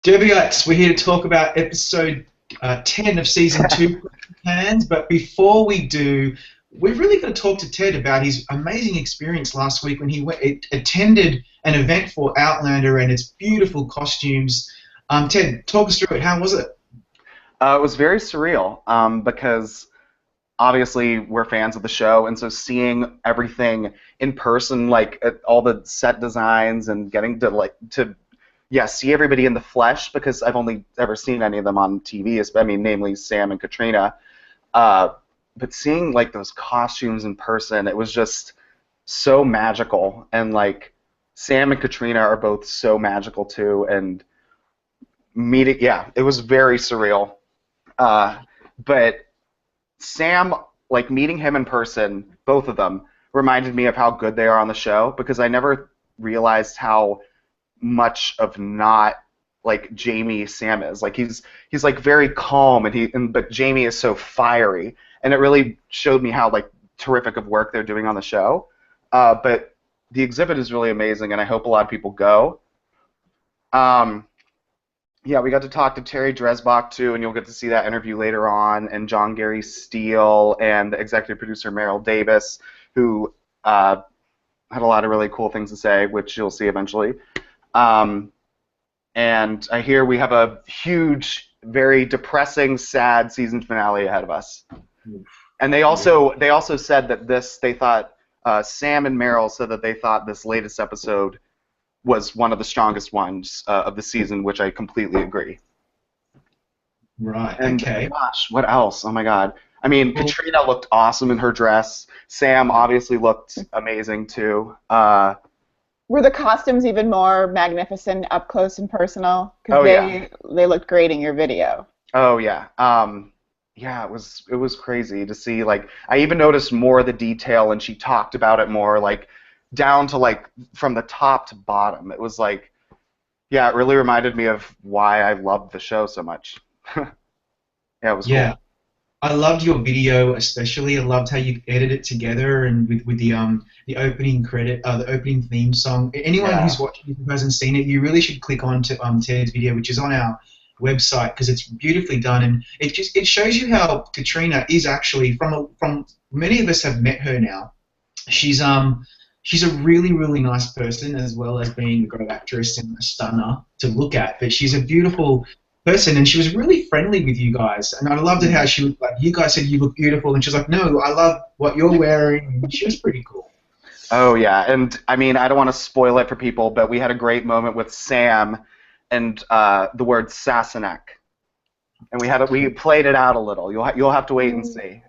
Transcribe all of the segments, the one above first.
Derbyites, we're here to talk about episode 10 of season 2, Prestonpans. But before we do, we've really got to talk to Ted about his amazing experience last week when he attended an event for Outlander and its beautiful costumes. Ted, talk us through it. How was it? It was very surreal because obviously we're fans of the show, and so seeing everything in person, like all the set designs and getting to see everybody in the flesh, because I've only ever seen any of them on TV. I mean, namely Sam and Katrina. But seeing like those costumes in person, it was just so magical. And like Sam and Katrina are both so magical too. And it was very surreal. But Sam, like meeting him in person, both of them, reminded me of how good they are on the show, because I never realized how much of not like Jamie Sam is. Like he's like very calm, but Jamie is so fiery, and it really showed me how like terrific of work they're doing on the show. But the exhibit is really amazing, and I hope a lot of people go. We got to talk to Terry Dresbach too, and you'll get to see that interview later on, and John Gary Steele and the executive producer Meryl Davis, who had a lot of really cool things to say, which you'll see eventually. And I hear we have a huge, very depressing, sad season finale ahead of us. And they also said that they thought Sam and Meryl said that they thought this latest episode was one of the strongest ones of the season, which I completely agree. Right. And okay. Gosh, what else? Oh my God. I mean, Katrina looked awesome in her dress. Sam obviously looked amazing too. Were the costumes even more magnificent up close and personal? Because they looked great in your video. Oh yeah. It was crazy to see. Like, I even noticed more of the detail, and she talked about it more, like down to like from the top to bottom. It was like, yeah, it really reminded me of why I loved the show so much. Yeah, it was cool. I loved your video especially. I loved how you edited it together, and with the opening credit, the opening theme song. Anyone who's watching who hasn't seen it, you really should click on to Ted's video, which is on our website, because it's beautifully done, and it shows you how Katrina is actually from many of us have met her now. She's a really, really nice person, as well as being a great actress and a stunner to look at. But she's a beautiful person, and she was really friendly with you guys. And I loved it how she was like, you guys said you look beautiful, and she was like, no, I love what you're wearing. And she was pretty cool. Oh, yeah. And, I mean, I don't want to spoil it for people, but we had a great moment with Sam and the word Sassenach. And we played it out a little. You'll have to wait and see.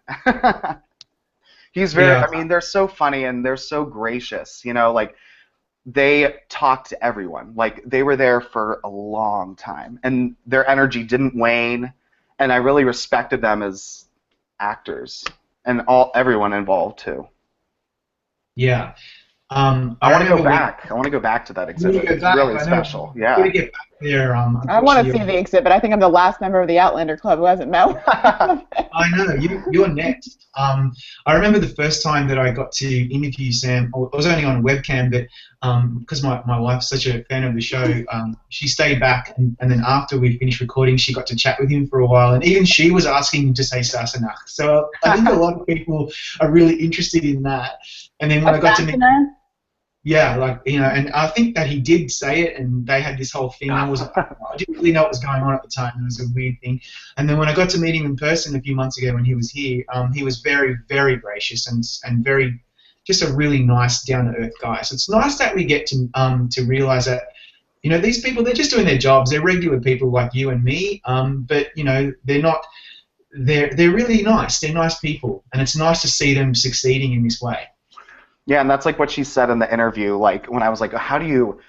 He's very, I mean, they're so funny and they're so gracious, you know, like they talk to everyone. Like they were there for a long time, and their energy didn't wane, and I really respected them as actors, and everyone involved too. Yeah. I want to go back. I want to go back to that exhibit. It's really special. Yeah. Get back there, I want to see the exhibit. I think I'm the last member of the Outlander Club who hasn't met one. I know. You're next. I remember the first time that I got to interview Sam. I was only on a webcam, but because my wife's such a fan of the show, she stayed back, and then after we finished recording, she got to chat with him for a while, and even she was asking him to say Sassenach. So I think a lot of people are really interested in that. And then when I got to meet him, yeah, like, you know, and I think that he did say it, and they had this whole thing. I didn't really know what was going on at the time. It was a weird thing. And then when I got to meet him in person a few months ago when he was here, he was very, very gracious and very, just a really nice, down-to-earth guy. So it's nice that we get to realize that, you know, these people, they're just doing their jobs. They're regular people like you and me, but, you know, they're not. They're really nice. They're nice people, and it's nice to see them succeeding in this way. Yeah, and that's like what she said in the interview. Like when I was like, how do you?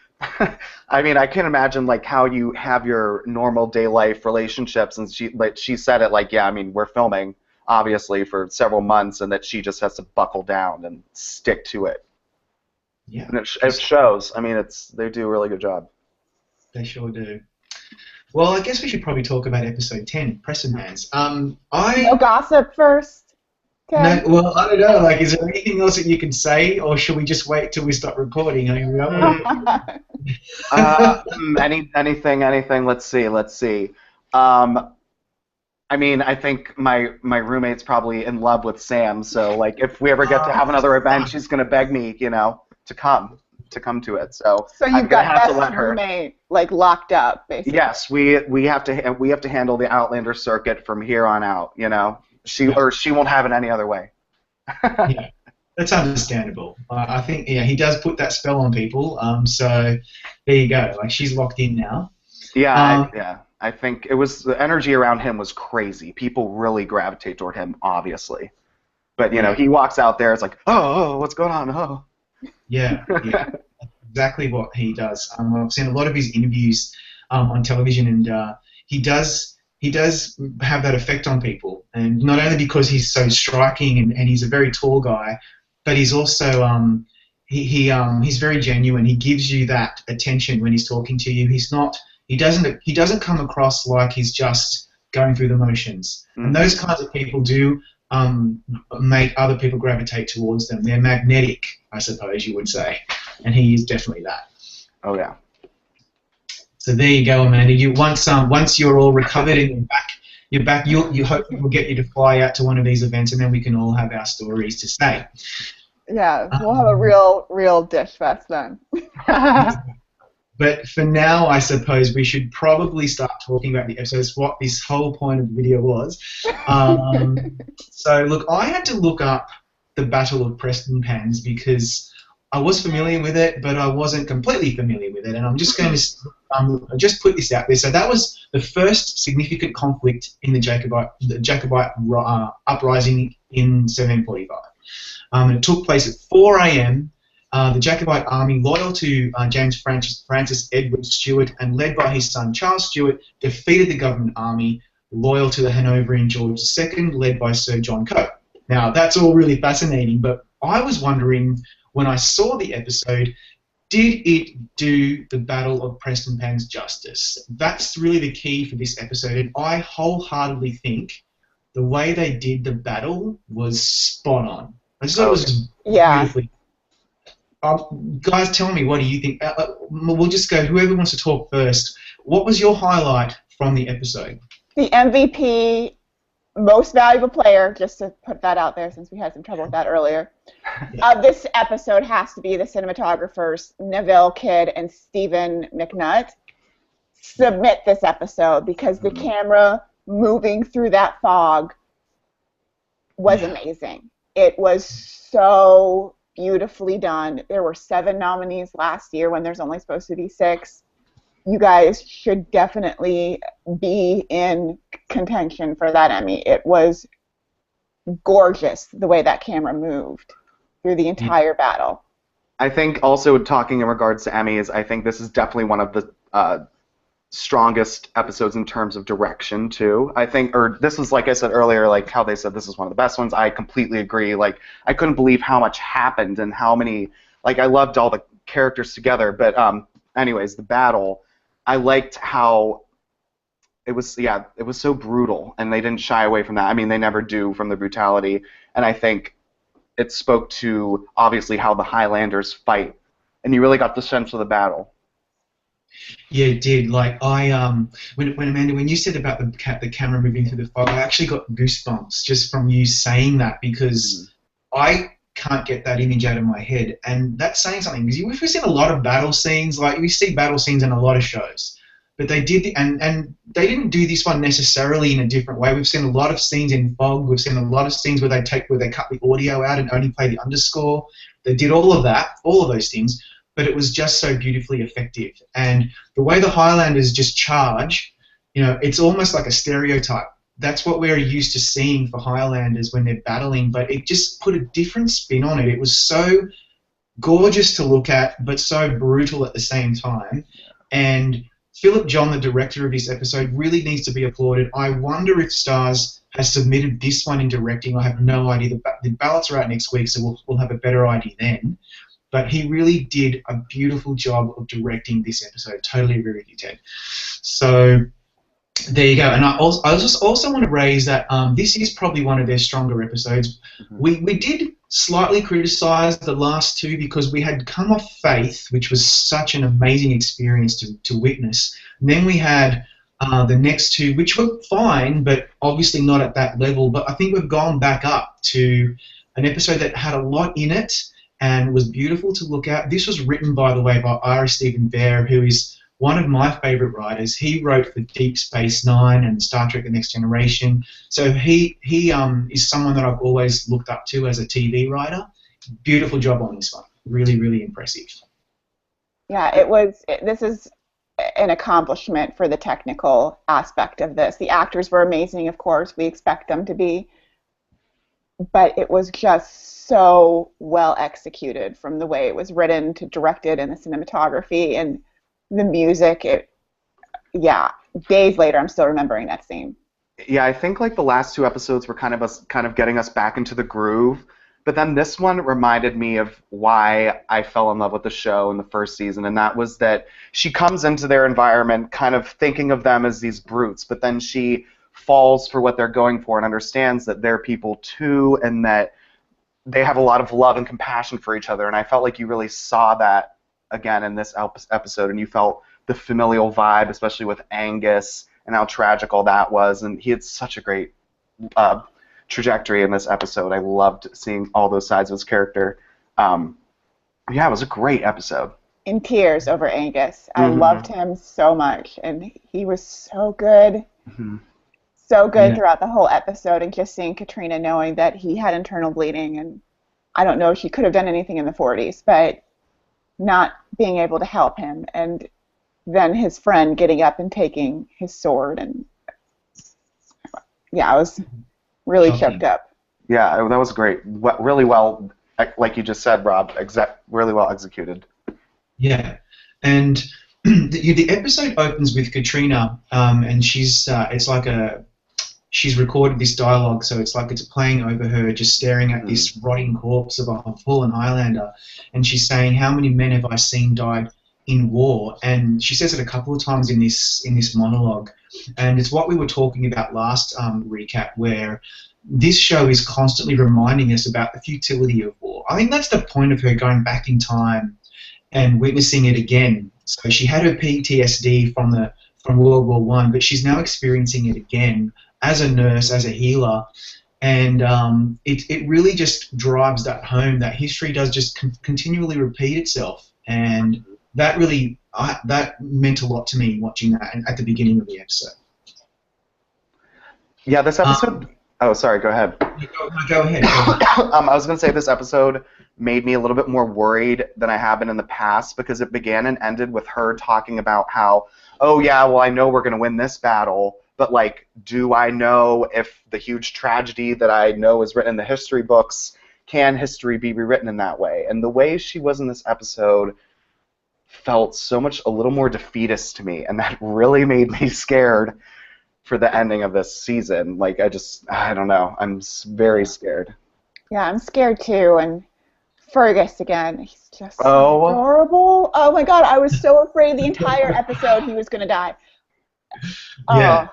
I mean, I can imagine like how you have your normal day life relationships, and she said it like, yeah, I mean, we're filming obviously for several months, and that she just has to buckle down and stick to it. Yeah, and it shows. I mean, they do a really good job. They sure do. Well, I guess we should probably talk about episode 10, Prestonpans. No gossip first. No, Okay. well, I don't know. Like, is there anything else that you can say, or should we just wait till we stop recording? I mean, we don't want Anything. Let's see. Um, I mean, I think my roommate's probably in love with Sam, so like if we ever get to have another event, she's gonna beg me, to come to it. So So I'm you've gonna got have to best let her. roommate like locked up, basically. Yes, we have to handle the Outlander circuit from here on out. She won't have it any other way. yeah, that's understandable. I think he does put that spell on people. So there you go. Like she's locked in now. Yeah, I think it was the energy around him was crazy. People really gravitate toward him, obviously. But he walks out there, it's like, oh, what's going on? Oh. Yeah, exactly what he does. I've seen a lot of his interviews on television, and he does have that effect on people. And not only because he's so striking and he's a very tall guy, but he's also he's very genuine. He gives you that attention when he's talking to you. He doesn't come across like he's just going through the motions. Mm-hmm. And those kinds of people do make other people gravitate towards them. They're magnetic, I suppose you would say, and he is definitely that. Oh yeah. So there you go, Amanda. Once you're all recovered and you're back. You hope we'll get you to fly out to one of these events, and then we can all have our stories to say. Yeah, we'll have a real dish fest then. But for now, I suppose we should probably start talking about the episodes, what this whole point of the video was. So, look, I had to look up the Battle of Prestonpans because I was familiar with it, but I wasn't completely familiar with it. And I'm just going to just put this out there. So that was the first significant conflict in the Jacobite uprising in 1745. It took place at 4 a.m. The Jacobite army, loyal to James Francis Edward Stuart and led by his son Charles Stuart, defeated the government army, loyal to the Hanoverian George II, led by Sir John Coe. Now, that's all really fascinating, but I was wondering, when I saw the episode, did it do the Battle of Prestonpans justice? That's really the key for this episode, and I wholeheartedly think the way they did the battle was spot on. I just thought it was beautifully. Guys, tell me, what do you think? We'll just go, whoever wants to talk first. What was your highlight from the episode? The MVP, most valuable player, just to put that out there since we had some trouble with that earlier, of this episode has to be the cinematographers Neville Kidd and Stephen McNutt. Submit this episode because the camera moving through that fog was amazing. It was so beautifully done. There were 7 nominees last year when there's only supposed to be 6. You guys should definitely be in contention for that Emmy. It was gorgeous the way that camera moved through the entire battle. I think also talking in regards to Emmys, I think this is definitely one of the strongest episodes in terms of direction too. I think, or this was, like I said earlier, like how they said this is one of the best ones. I completely agree. Like I couldn't believe how much happened and how many. Like I loved all the characters together. But anyways, the battle, I liked how it was. Yeah, it was so brutal, and they didn't shy away from that. I mean, they never do from the brutality. And I think it spoke to obviously how the Highlanders fight, and you really got the sense of the battle. Yeah, it did. Like when Amanda, when you said about the camera moving through the fog, I actually got goosebumps just from you saying that because I can't get that image out of my head, and that's saying something because we've seen a lot of battle scenes. Like we see battle scenes in a lot of shows, but they did, and they didn't do this one necessarily in a different way. We've seen a lot of scenes in fog. We've seen a lot of scenes where they cut the audio out and only play the underscore. They did all of that, all of those things. But it was just so beautifully effective. And the way the Highlanders just charge, it's almost like a stereotype. That's what we're used to seeing for Highlanders when they're battling, but it just put a different spin on it. It was so gorgeous to look at, but so brutal at the same time. And Philip John, the director of this episode, really needs to be applauded. I wonder if Starz has submitted this one in directing. I have no idea. The ballots are out next week, so we'll have a better idea then. But he really did a beautiful job of directing this episode. Totally agree with you, Ted. So There you go. And I just also want to raise that this is probably one of their stronger episodes. Mm-hmm. We did slightly criticise the last two because we had come off Faith, which was such an amazing experience to witness. And then we had the next two, which were fine, but obviously not at that level. But I think we've gone back up to an episode that had a lot in it and was beautiful to look at. This was written, by the way, by Ira Stephen Bear, who is one of my favourite writers. He wrote for Deep Space Nine and Star Trek: The Next Generation. So he is someone that I've always looked up to as a TV writer. Beautiful job on this one. Really, really impressive. Yeah, this is an accomplishment for the technical aspect of this. The actors were amazing, of course. We expect them to be. But it was just so well executed, from the way it was written to directed and the cinematography and the music. Days later, I'm still remembering that scene. Yeah, I think like the last two episodes were kind of getting us back into the groove, but then this one reminded me of why I fell in love with the show in the first season, and that was that she comes into their environment kind of thinking of them as these brutes, but then she falls for what they're going for and understands that they're people too, and that they have a lot of love and compassion for each other, and I felt like you really saw that again in this episode, and you felt the familial vibe, especially with Angus and how tragic all that was, and he had such a great trajectory in this episode. I loved seeing all those sides of his character. Yeah, it was a great episode. In tears over Angus. I Mm-hmm. loved him so much, and he was so good. Mm-hmm. So good Yeah. throughout the whole episode, and just seeing Katrina knowing that he had internal bleeding, and I don't know if she could have done anything in the 40s, but not being able to help him, and then his friend getting up and taking his sword, and I was really Shocking. choked up. Yeah, that was great. Really well, like you just said, Rob, really well executed. Yeah, and the episode opens with Katrina, and she's she's recorded this dialogue, so it's like it's playing over her, just staring at this rotting corpse of a fallen Highlander, and she's saying, "How many men have I seen died in war?" And she says it a couple of times in this monologue, and it's what we were talking about last recap, where this show is constantly reminding us about the futility of war. I think that's the point of her going back in time and witnessing it again. So she had her PTSD from World War One, but she's now experiencing it again as a nurse, as a healer, and it really just drives that home that history does just continually repeat itself, and that really that meant a lot to me watching that at the beginning of the episode. Yeah, this episode. Oh, sorry. Go ahead. Go ahead. I was going to say this episode made me a little bit more worried than I have been in the past, because it began and ended with her talking about how, oh yeah, well I know we're going to win this battle, but like, do I know if the huge tragedy that I know is written in the history books, can history be rewritten in that way? And the way she was in this episode felt so much a little more defeatist to me, and that really made me scared for the ending of this season. Like, I don't know. I'm very scared. Yeah, I'm scared too, and Fergus again. He's just so adorable. Oh my god, I was so afraid the entire episode he was going to die. Yeah.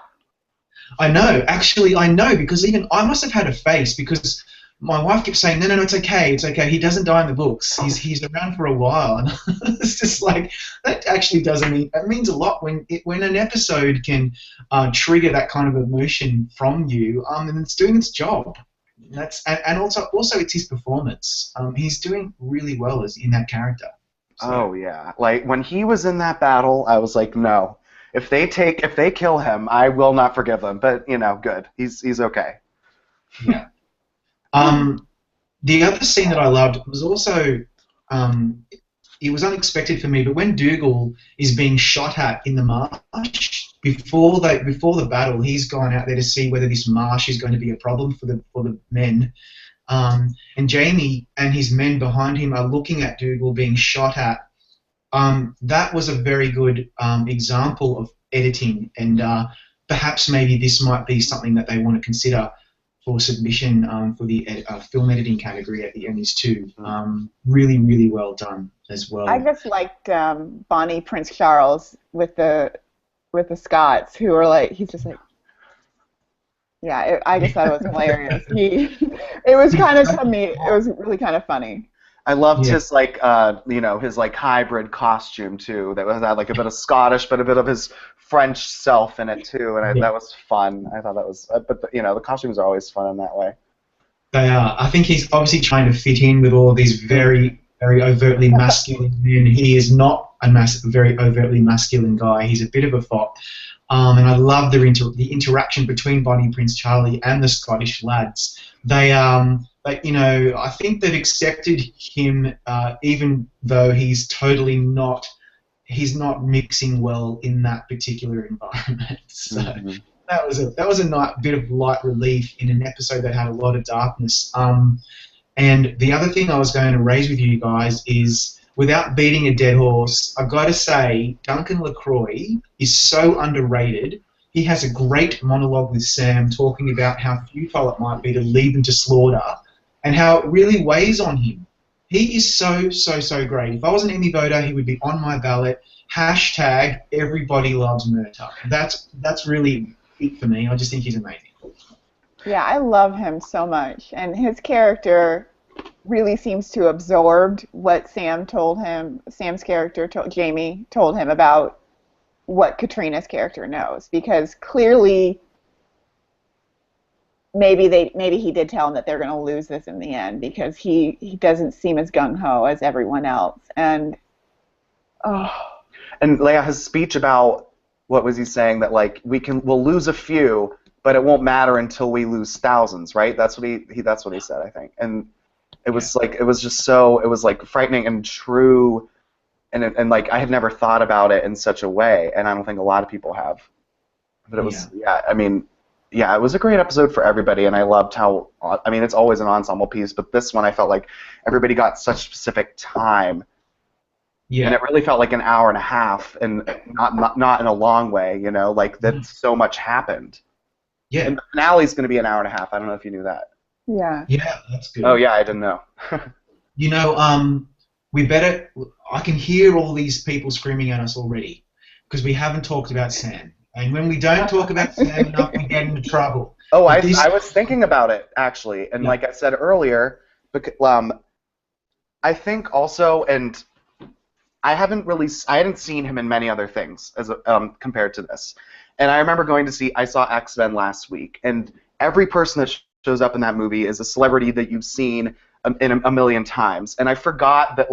I know. Actually, I know, because even I must have had a face, because my wife kept saying, no, it's okay, it's okay. He doesn't die in the books. He's around for a while. And it's just like, that actually doesn't mean, it means a lot when an episode can trigger that kind of emotion from you, and it's doing its job. And also it's his performance. He's doing really well as in that character. So. Oh yeah, like when he was in that battle, I was like, no. If they kill him, I will not forgive them. But good. He's okay. Yeah. The other scene that I loved was also, it was unexpected for me, but when Dougal is being shot at in the marsh, before the battle, he's gone out there to see whether this marsh is going to be a problem for the men. And Jamie and his men behind him are looking at Dougal being shot at. That was a very good example of editing, and perhaps maybe this might be something that they want to consider for submission for the film editing category at the Emmys too. Really, really well done as well. I just liked Bonnie Prince Charles with the with the Scots, who are like, he's just like, yeah. I just thought it was hilarious. It was kind of It was really kind of funny. I loved Yeah. his his like hybrid costume too. That had like a bit of Scottish, but a bit of his French self in it too, and that was fun. I thought that was, but the costumes are always fun in that way. They are. I think he's obviously trying to fit in with all these very, very overtly masculine men. He is not a very overtly masculine guy. He's a bit of a fop. And I love the interaction between Bonnie Prince Charlie and the Scottish lads. I think they've accepted him even though he's totally not. He's not mixing well in that particular environment. So. Mm-hmm. That was a bit of light relief in an episode that had a lot of darkness. And the other thing I was going to raise with you guys is, without beating a dead horse, I've got to say Duncan LaCroix is so underrated. He has a great monologue with Sam talking about how futile it might be to lead them to slaughter and how it really weighs on him. He is so great. If I was an Emmy voter, he would be on my ballot. Hashtag everybody loves Murtaugh. That's really it for me. I just think he's amazing. Yeah, I love him so much, and his character really seems to absorb what Sam's character, Jamie, told him about what Katrina's character knows, because clearly maybe he did tell him that they're going to lose this in the end, because he doesn't seem as gung-ho as everyone else. And Leia, his speech about, what was he saying, that like we'll lose a few, but it won't matter until we lose thousands, right? That's what he said, I think. And it was it was like frightening and true, and like I had never thought about it in such a way, and I don't think a lot of people have. But it was it was a great episode for everybody, and I loved how, I mean, it's always an ensemble piece, but this one I felt like everybody got such specific time. Yeah. And it really felt like an hour and a half, and not in a long way, like that so much happened. Yeah. And the finale's going to be an hour and a half. I don't know if you knew that. Yeah. Yeah, that's good. Oh, yeah, I didn't know. I can hear all these people screaming at us already, because we haven't talked about Sam. And when we don't talk about Sam enough, we get into trouble. Oh, I was thinking about it, actually. And like I said earlier, I think also, and I hadn't seen him in many other things as compared to this. And I remember I saw X-Men last week, and every person that shows up in that movie is a celebrity that you've seen a million times. And I forgot that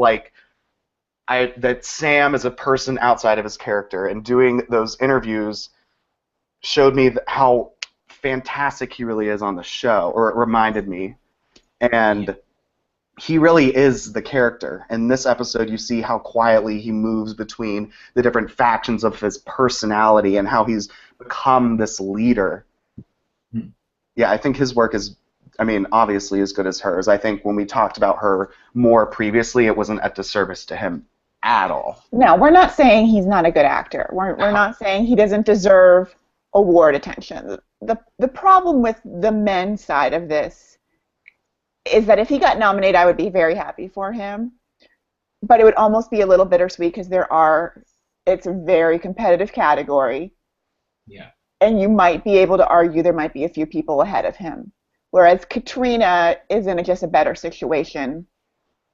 that Sam is a person outside of his character, and doing those interviews showed me how fantastic he really is on the show, or it reminded me. And he really is the character. In this episode, you see how quietly he moves between the different factions of his personality and how he's become this leader. Yeah, I think his work is, obviously as good as hers. I think when we talked about her more previously, it wasn't a disservice to him at all. No, we're not saying he's not a good actor. We're not saying he doesn't deserve award attention. The problem with the men's side of this is that if he got nominated, I would be very happy for him. But it would almost be a little bittersweet, because it's a very competitive category. Yeah. And you might be able to argue there might be a few people ahead of him. Whereas Katrina is in just a better situation.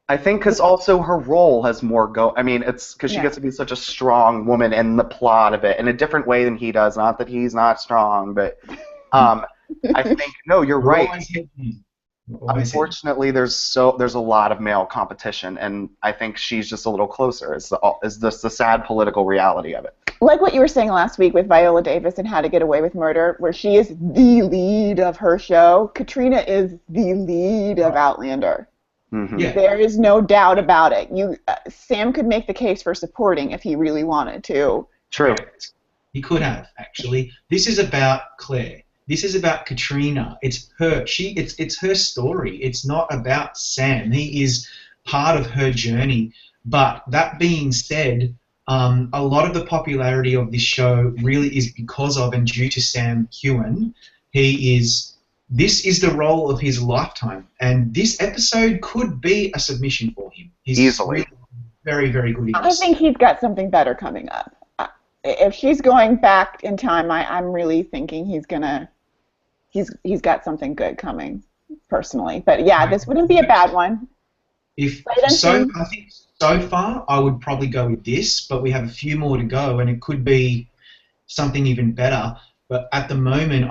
I think because also her role has more it's because she gets to be such a strong woman in the plot of it in a different way than he does. Not that he's not strong, but I think, no, you're right. Unfortunately, there's a lot of male competition, and I think she's just a little closer. Is the sad political reality of it. Like what you were saying last week with Viola Davis and How to Get Away with Murder, where she is the lead of her show. Katrina is the lead of Outlander. Mm-hmm. Yeah. There is no doubt about it. Sam could make the case for supporting if he really wanted to. True. He could have, actually. This is about Claire. This is about Katrina. It's her. It's her story. It's not about Sam. He is part of her journey. But that being said, a lot of the popularity of this show really is because of and due to Sam Heughan. This is the role of his lifetime, and this episode could be a submission for him. He's easily really very, very good. I think he's got something better coming up. if she's going back in time, I'm really thinking he's got something good coming, personally. But yeah, this wouldn't be a bad one. I think so far I would probably go with this, but we have a few more to go, and it could be something even better. But at the moment,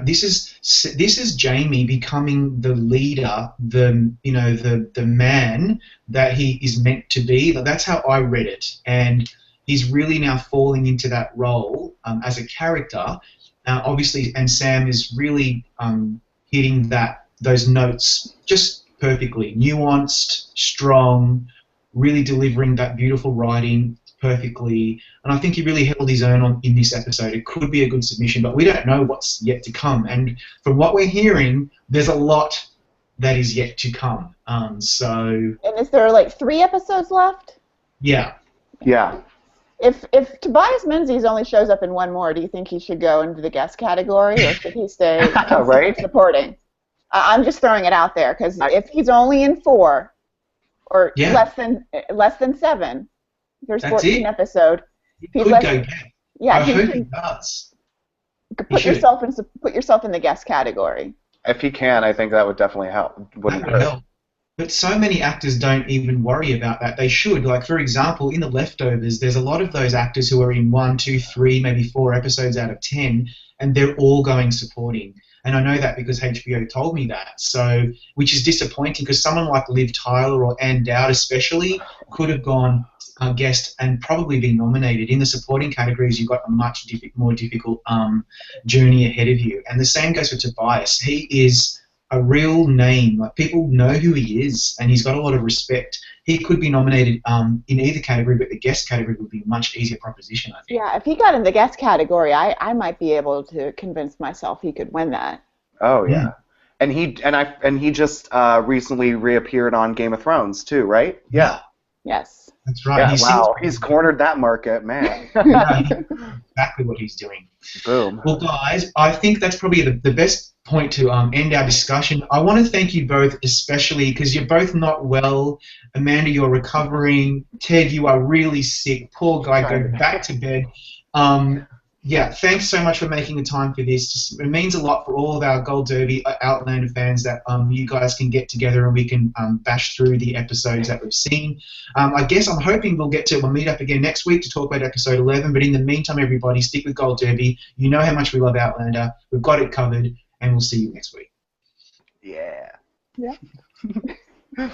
this is Jamie becoming the leader, the man that he is meant to be. That's how I read it, and he's really now falling into that role as a character. Obviously, and Sam is really hitting those notes just perfectly, nuanced, strong, really delivering that beautiful writing perfectly, and I think he really held his own in this episode. It could be a good submission, but we don't know what's yet to come, and from what we're hearing, there's a lot that is yet to come. And is there like 3 episodes left? Yeah. If Tobias Menzies only shows up in one more, do you think he should go into the guest category, or should he stay right? supporting? I'm just throwing it out there, because if he's only in 4, or less than 7, there's 14 episodes. He could go back. Yeah, I hope he does. Put yourself in the guest category. If he can, I think that would definitely help. That would help. But so many actors don't even worry about that. They should. Like, for example, in The Leftovers, there's a lot of those actors who are in 1, 2, 3, maybe 4 episodes out of 10, and they're all going supporting. And I know that because HBO told me that. So, which is disappointing, because someone like Liv Tyler or Ann Dowd especially could have gone guest and probably been nominated. In the supporting categories, you've got a much more difficult journey ahead of you. And the same goes for Tobias. He is a real name. Like, people know who he is, and he's got a lot of respect. He could be nominated in either category, but the guest category would be a much easier proposition, I think. Yeah, if he got in the guest category, I might be able to convince myself he could win that. Oh yeah, and he just recently reappeared on Game of Thrones too, right? Yeah. Yes. That's right. Yeah, wow, he's cornered that market, man. Exactly what he's doing. Boom. Well, guys, I think that's probably the best point to end our discussion. I want to thank you both, especially because you're both not well. Amanda, you're recovering. Ted, you are really sick. Poor guy, go back to bed. Yeah, thanks so much for making the time for this. It means a lot for all of our Gold Derby Outlander fans that you guys can get together and we can bash through the episodes that we've seen. I guess I'm hoping we'll meet up again next week to talk about episode 11, but in the meantime, everybody, stick with Gold Derby. You know how much we love Outlander. We've got it covered, and we'll see you next week. Yeah. Yeah.